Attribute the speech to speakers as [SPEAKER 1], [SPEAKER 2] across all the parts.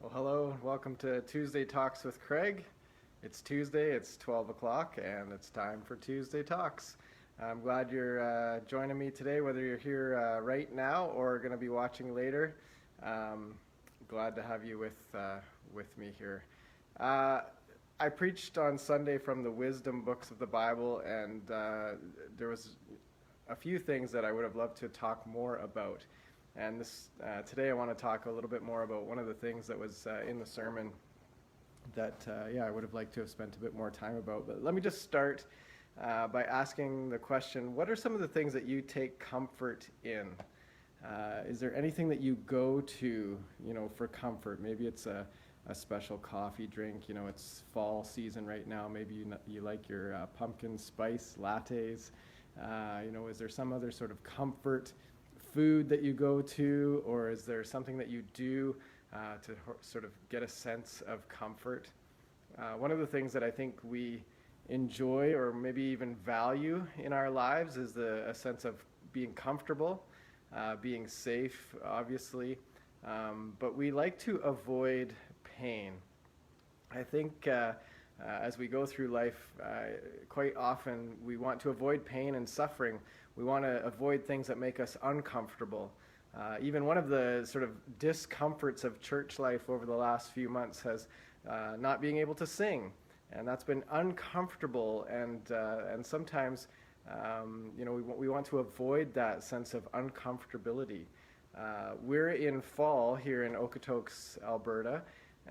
[SPEAKER 1] Well, hello, welcome to Tuesday Talks with Craig. It's Tuesday, it's 12 o'clock, and it's time for Tuesday Talks. I'm glad you're joining me today, whether you're here right now or going to be watching later. Glad to have you with me here. I preached on Sunday from the wisdom books of the Bible, and there was a few things that I would have loved to talk more about. And today I want to talk a little bit more about one of the things that was in the sermon that I would have liked to have spent a bit more time about. But let me just start by asking the question, what are some of the things that you take comfort in? Is there anything that you go to, for comfort? Maybe it's a special coffee drink. It's fall season right now. Maybe you like your pumpkin spice lattes. Is there some other sort of comfort food that you go to, or is there something that you do to sort of get a sense of comfort? One of the things that I think we enjoy or maybe even value in our lives is a sense of being comfortable, being safe, obviously, but we like to avoid pain. I think as we go through life, quite often we want to avoid pain and suffering. We want to avoid things that make us uncomfortable. Even one of the sort of discomforts of church life over the last few months has not being able to sing, and that's been uncomfortable. And sometimes, we want to avoid that sense of uncomfortability. We're in fall here in Okotoks, Alberta,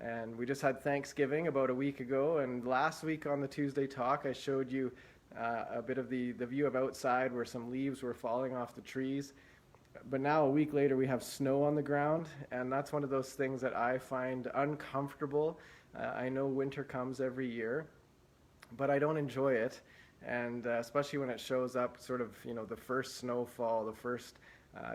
[SPEAKER 1] and we just had Thanksgiving about a week ago. And last week on the Tuesday Talk, I showed you a bit of the view of outside where some leaves were falling off the trees. But now a week later we have snow on the ground, and that's one of those things that I find uncomfortable. I know winter comes every year, but I don't enjoy it. And especially when it shows up sort of, the first snowfall, the first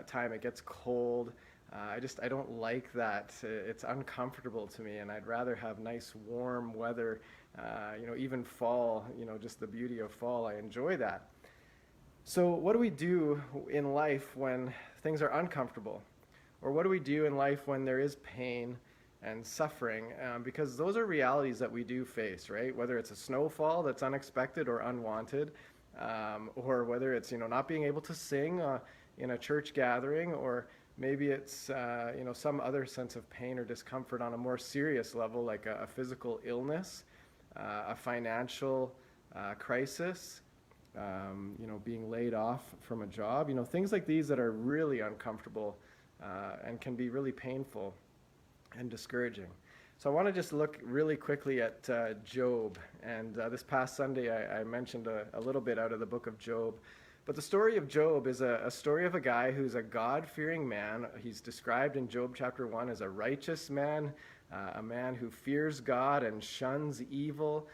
[SPEAKER 1] time it gets cold. I don't like that. It's uncomfortable to me, and I'd rather have nice warm weather, even fall, just the beauty of fall. I enjoy that. So what do we do in life when things are uncomfortable? Or what do we do in life when there is pain and suffering? Because those are realities that we do face, right? Whether it's a snowfall that's unexpected or unwanted, or whether it's, not being able to sing in a church gathering, or maybe it's some other sense of pain or discomfort on a more serious level, like a physical illness, a financial crisis, being laid off from a job, things like these that are really uncomfortable and can be really painful and discouraging. So I want to just look really quickly at Job. And this past Sunday I mentioned a little bit out of the book of Job. But the story of Job is a story of a guy who's a God-fearing man. He's described in Job chapter 1 as a righteous man, a man who fears God and shuns evil,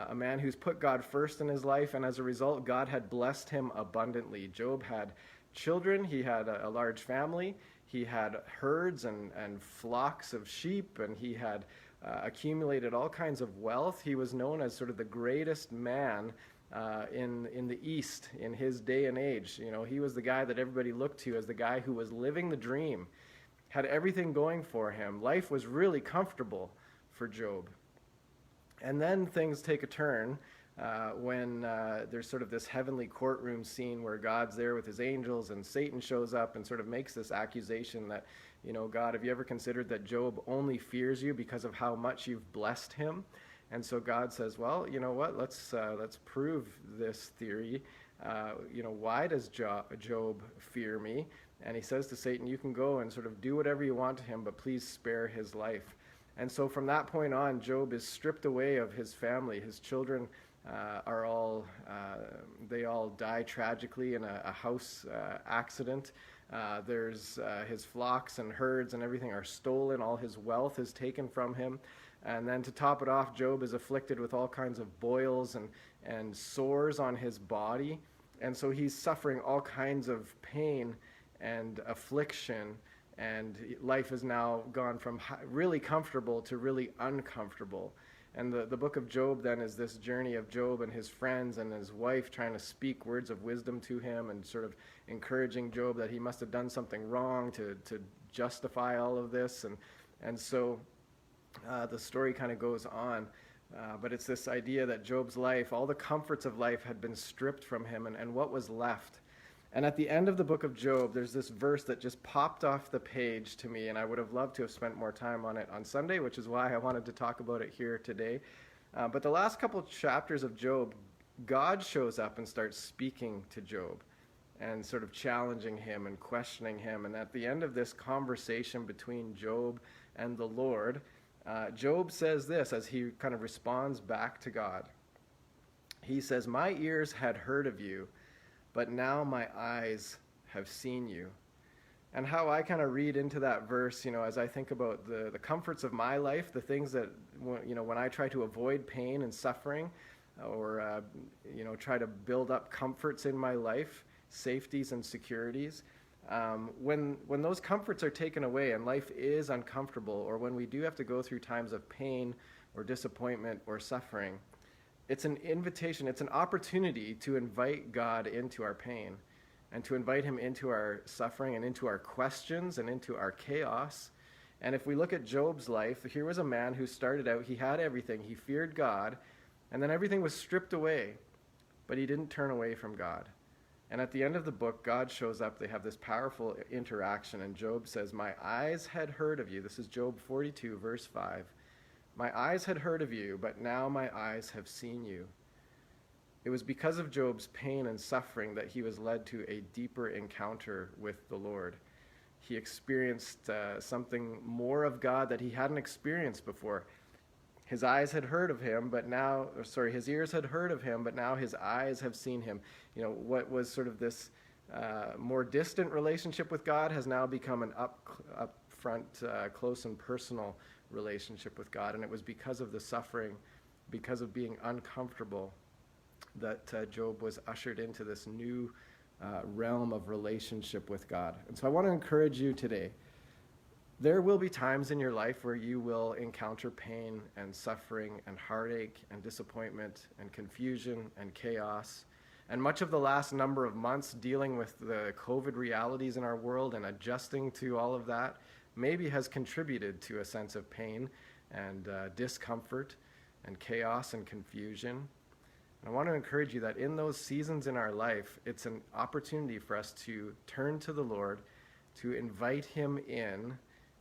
[SPEAKER 1] a man who's put God first in his life, and as a result, God had blessed him abundantly. Job had children, he had a large family, he had herds and flocks of sheep, and he had accumulated all kinds of wealth. He was known as sort of the greatest man in the East in his day and age. He was the guy that everybody looked to as the guy who was living the dream, had everything going for him. Life was really comfortable for Job. And then things take a turn when there's sort of this heavenly courtroom scene where God's there with his angels, and Satan shows up and sort of makes this accusation that, God, have you ever considered that Job only fears you because of how much you've blessed him? And so God says, well, you know what, let's prove this theory. Why does Job fear me? And he says to Satan, you can go and sort of do whatever you want to him, but please spare his life. And so from that point on, Job is stripped away of his family. His children they all die tragically in a house accident. There's his flocks and herds and everything are stolen. All his wealth is taken from him. And then to top it off, Job is afflicted with all kinds of boils and sores on his body. And so he's suffering all kinds of pain and affliction. And life has now gone from really comfortable to really uncomfortable. And the book of Job then is this journey of Job and his friends and his wife trying to speak words of wisdom to him and sort of encouraging Job that he must have done something wrong to justify all of this. And so the story kind of goes on. But it's this idea that Job's life, all the comforts of life had been stripped from him, and what was left. And at the end of the book of Job, there's this verse that just popped off the page to me, and I would have loved to have spent more time on it on Sunday, which is why I wanted to talk about it here today. But the last couple chapters of Job, God shows up and starts speaking to Job and sort of challenging him and questioning him. And at the end of this conversation between Job and the Lord, Job says this as he kind of responds back to God. He says, "My ears had heard of you, but now my eyes have seen you." And how I kind of read into that verse, as I think about the comforts of my life, the things that, when I try to avoid pain and suffering, or, try to build up comforts in my life, safeties and securities, when those comforts are taken away and life is uncomfortable, or when we do have to go through times of pain or disappointment or suffering, it's an invitation, it's an opportunity to invite God into our pain and to invite him into our suffering and into our questions and into our chaos. And if we look at Job's life, here was a man who started out, he had everything, he feared God, and then everything was stripped away, but he didn't turn away from God. And at the end of the book, God shows up. They have this powerful interaction, and Job says, "My eyes had heard of you." This is Job 42, verse 5. "My eyes had heard of you, but now my eyes have seen you." It was because of Job's pain and suffering that he was led to a deeper encounter with the Lord. He experienced something more of God that he hadn't experienced before. His eyes had heard of him, his ears had heard of him, but now his eyes have seen him. What was sort of this more distant relationship with God has now become an upfront, close and personal relationship with God. And it was because of the suffering, because of being uncomfortable, that Job was ushered into this new realm of relationship with God. And so I want to encourage you today. There will be times in your life where you will encounter pain and suffering and heartache and disappointment and confusion and chaos. And much of the last number of months dealing with the COVID realities in our world and adjusting to all of that maybe has contributed to a sense of pain and discomfort and chaos and confusion. And I want to encourage you that in those seasons in our life, it's an opportunity for us to turn to the Lord, to invite him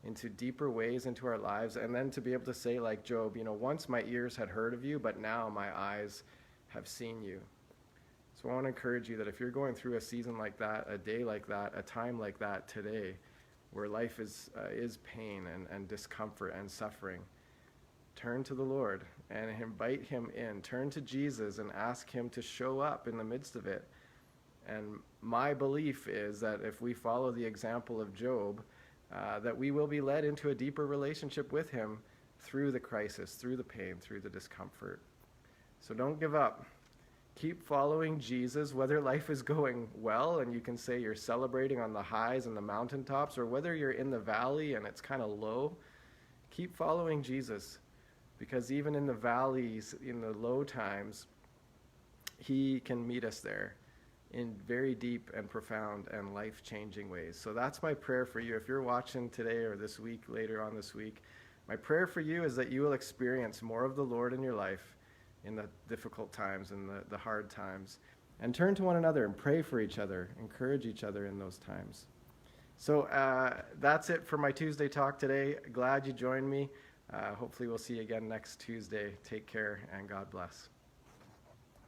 [SPEAKER 1] into deeper ways into our lives, and then to be able to say like Job, "Once my ears had heard of you, but now my eyes have seen you." So I want to encourage you that if you're going through a season like that, a day like that, a time like that today, where life is pain and discomfort and suffering, turn to the Lord and invite him in. Turn to Jesus and ask him to show up in the midst of it. And my belief is that if we follow the example of Job, that we will be led into a deeper relationship with him through the crisis, through the pain, through the discomfort. So don't give up. Keep following Jesus, whether life is going well and you can say you're celebrating on the highs and the mountaintops, or whether you're in the valley and it's kind of low. Keep following Jesus, because even in the valleys, in the low times, he can meet us there in very deep and profound and life-changing ways. So that's my prayer for you. If you're watching today or this week, later on this week, my prayer for you is that you will experience more of the Lord in your life in the difficult times and the hard times. And turn to one another and pray for each other, encourage each other in those times. So that's it for my Tuesday talk today. Glad you joined me. Hopefully we'll see you again next Tuesday. Take care and God bless.